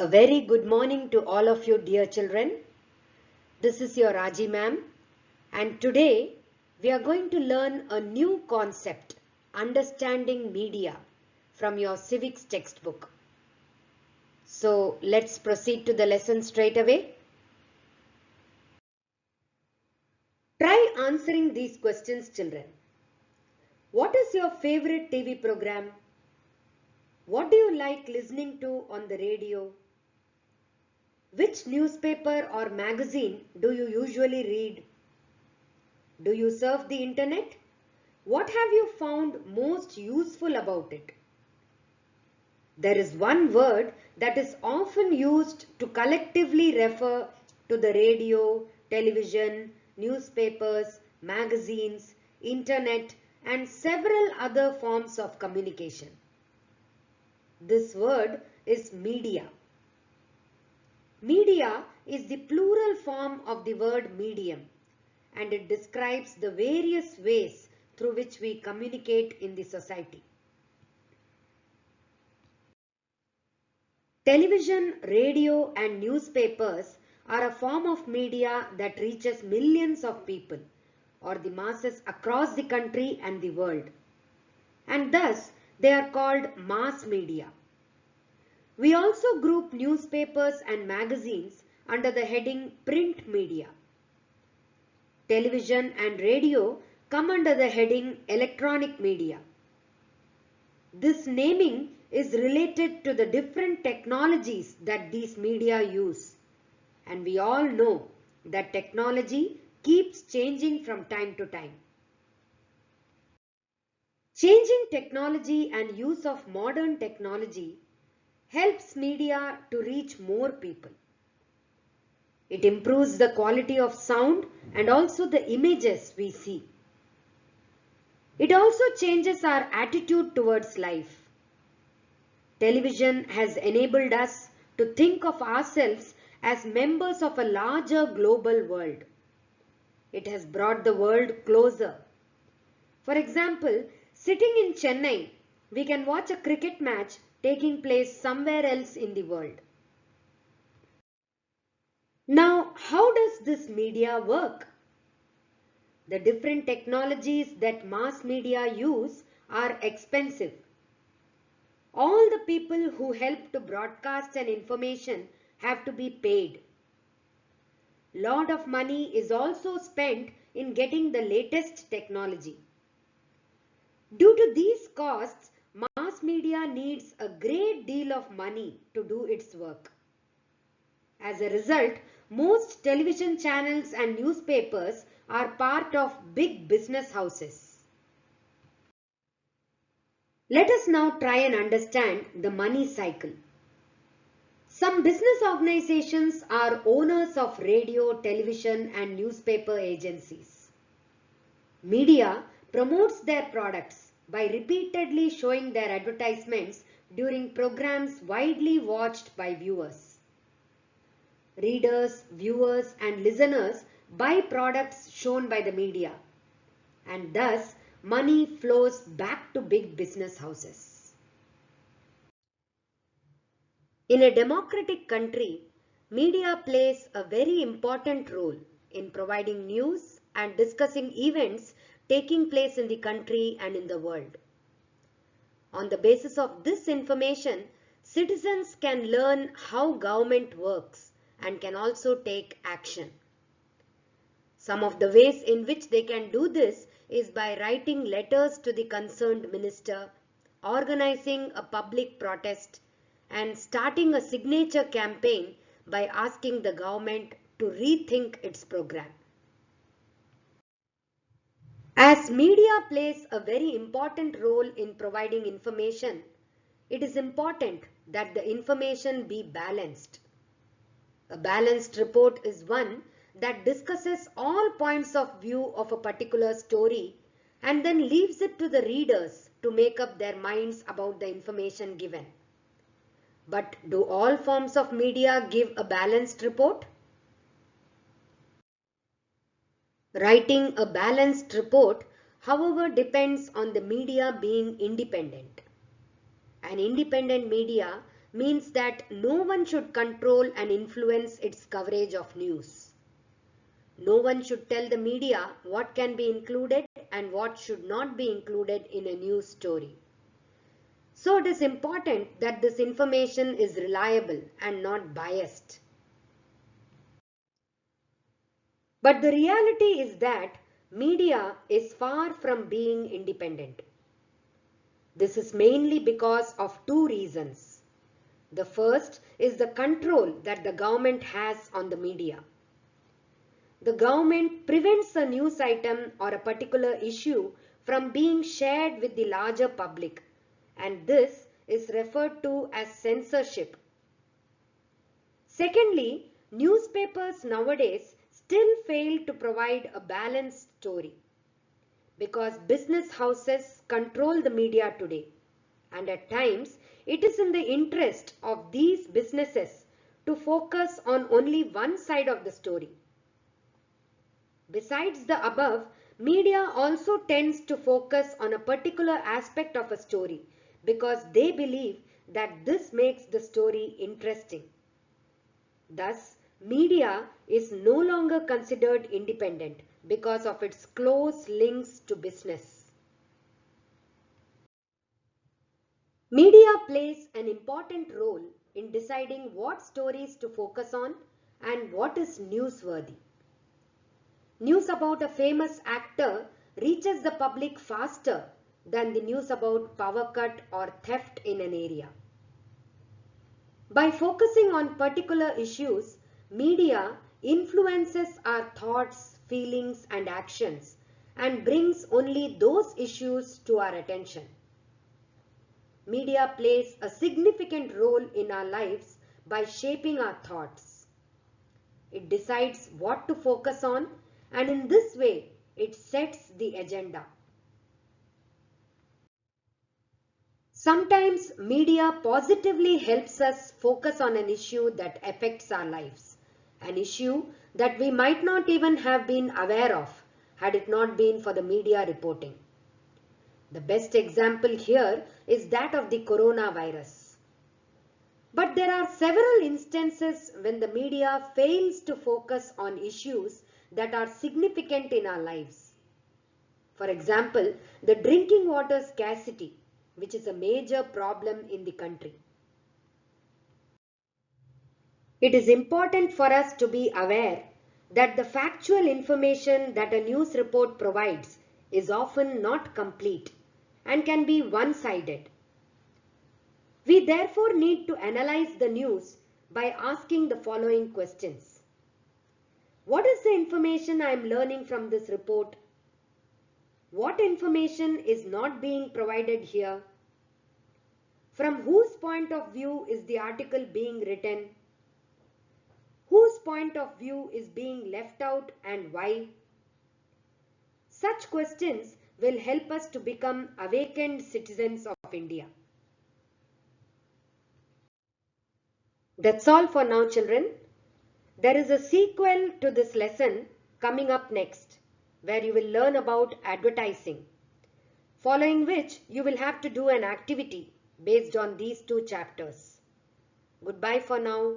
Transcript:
A very good morning to all of you dear children. This is your Raji ma'am, and today we are going to learn a new concept, understanding media, from your civics textbook. So let's proceed to the lesson straight away. Try answering these questions, children. What is your favorite TV program? What do you like listening to on the radio? Which newspaper or magazine do you usually read? Do you surf the internet? What have you found most useful about it? There is one word that is often used to collectively refer to the radio, television, newspapers, magazines, internet, and several other forms of communication. This word is media. Media is the plural form of the word medium, and it describes the various ways through which we communicate in the society. Television, radio, and newspapers are a form of media that reaches millions of people or the masses across the country and the world, and thus they are called mass media. We also group newspapers and magazines under the heading print media. Television and radio come under the heading electronic media. This naming is related to the different technologies that these media use, and we all know that technology keeps changing from time to time. Changing technology and use of modern technology helps media to reach more people. It improves the quality of sound and also the images we see. It also changes our attitude towards life. Television has enabled us to think of ourselves as members of a larger global world. It has brought the world closer. For example, sitting in Chennai, we can watch a cricket match taking place somewhere else in the world. Now, how does this media work? The different technologies that mass media use are expensive. All the people who help to broadcast an information have to be paid. Lot of money is also spent in getting the latest technology. Due to these costs, mass media needs a great deal of money to do its work. As a result, most television channels and newspapers are part of big business houses. Let us now try and understand the money cycle. Some business organizations are owners of radio, television, and newspaper agencies. Media promotes their products by repeatedly showing their advertisements during programs widely watched by viewers. Readers, viewers, and listeners buy products shown by the media, and thus money flows back to big business houses. In a democratic country, media plays a very important role in providing news and discussing events taking place in the country and in the world. On the basis of this information, citizens can learn how government works and can also take action. Some of the ways in which they can do this is by writing letters to the concerned minister, organizing a public protest, and starting a signature campaign by asking the government to rethink its program. As media plays a very important role in providing information, it is important that the information be balanced. A balanced report is one that discusses all points of view of a particular story and then leaves it to the readers to make up their minds about the information given. But do all forms of media give a balanced report? Writing a balanced report, however, depends on the media being independent. An independent media means that no one should control and influence its coverage of news. No one should tell the media what can be included and what should not be included in a news story. So it is important that this information is reliable and not biased. But the reality is that media is far from being independent. This is mainly because of two reasons. The first is the control that the government has on the media. The government prevents a news item or a particular issue from being shared with the larger public, and this is referred to as censorship. Secondly, newspapers nowadays still fail to provide a balanced story because business houses control the media today, and at times it is in the interest of these businesses to focus on only one side of the story. Besides the above, media also tends to focus on a particular aspect of a story because they believe that this makes the story interesting. Thus, media is no longer considered independent because of its close links to business. Media plays an important role in deciding what stories to focus on and what is newsworthy. News about a famous actor reaches the public faster than the news about power cut or theft in an area. By focusing on particular issues, media influences our thoughts, feelings and actions and brings only those issues to our attention. Media plays a significant role in our lives by shaping our thoughts. It decides what to focus on, and in this way, it sets the agenda. Sometimes media positively helps us focus on an issue that affects our lives, an issue that we might not even have been aware of had it not been for the media reporting. The best example here is that of the coronavirus. But there are several instances when the media fails to focus on issues that are significant in our lives. For example, the drinking water scarcity, which is a major problem in the country. It is important for us to be aware that the factual information that a news report provides is often not complete and can be one-sided. We therefore need to analyze the news by asking the following questions. What is the information I am learning from this report? What information is not being provided here? From whose point of view is the article being written? Whose point of view is being left out and why? Such questions will help us to become awakened citizens of India. That's all for now, children. There is a sequel to this lesson coming up next, where you will learn about advertising, following which you will have to do an activity based on these two chapters. Goodbye for now.